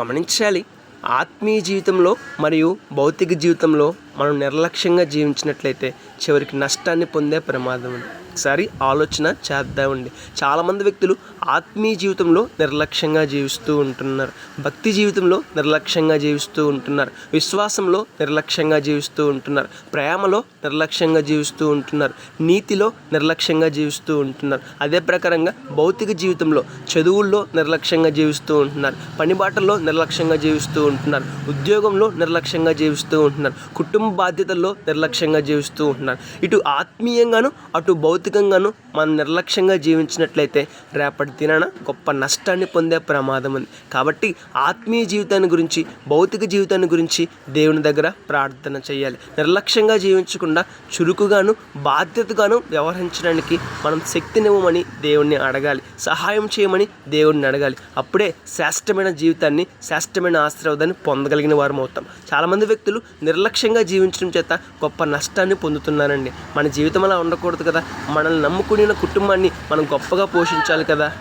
గమనించాలి. ఆత్మీయ జీవితంలో మరియు భౌతిక జీవితంలో మనం నిర్లక్ష్యంగా జీవించినట్లయితే చివరికి నష్టాన్ని పొందే ప్రమాదం ఉంది. ఒకసారి ఆలోచన చేద్దామండి. చాలామంది వ్యక్తులు ఆత్మీయ జీవితంలో నిర్లక్ష్యంగా జీవిస్తూ ఉంటున్నారు. భక్తి జీవితంలో నిర్లక్ష్యంగా జీవిస్తూ ఉంటున్నారు. విశ్వాసంలో నిర్లక్ష్యంగా జీవిస్తూ ఉంటున్నారు. ప్రేమలో నిర్లక్ష్యంగా జీవిస్తూ ఉంటున్నారు. నీతిలో నిర్లక్ష్యంగా జీవిస్తూ ఉంటున్నారు. అదే ప్రకారంగా భౌతిక జీవితంలో చదువుల్లో నిర్లక్ష్యంగా జీవిస్తూ ఉంటున్నారు. పనిబాటల్లో నిర్లక్ష్యంగా జీవిస్తూ ఉంటున్నారు. ఉద్యోగంలో నిర్లక్ష్యంగా జీవిస్తూ ఉంటున్నారు. కుటుంబ బాధ్యతల్లో నిర్లక్ష్యంగా జీవిస్తూ ఉంటున్నారు. ఇటు ఆత్మీయంగాను అటు భౌతికంగాను మనం నిర్లక్ష్యంగా జీవించినట్లయితే రేపటి దినాన గొప్ప నష్టాన్ని పొందే ప్రమాదం ఉంది. కాబట్టి ఆత్మీయ జీవితాన్ని గురించి భౌతిక జీవితాన్ని గురించి దేవుని దగ్గర ప్రార్థన చేయాలి. నిర్లక్ష్యంగా జీవించకుండా చురుకుగాను బాధ్యతగాను వ్యవహరించడానికి మనం శక్తినివ్వమని దేవుణ్ణి అడగాలి. సహాయం చేయమని దేవుడిని అడగాలి. అప్పుడే శ్రేష్టమైన జీవితాన్ని శ్రేష్టమైన ఆశీర్వాదాన్ని పొందగలిగిన వారం అవుతాం. చాలామంది వ్యక్తులు నిర్లక్ష్యంగా జీవించడం చేత గొప్ప నష్టాన్ని పొందుతున్నారండి. మన జీవితం అలా ఉండకూడదు కదా. మనల్ని నమ్ముకుని కుటుంబాన్ని మనం గొప్పగా పోషించాలి కదా.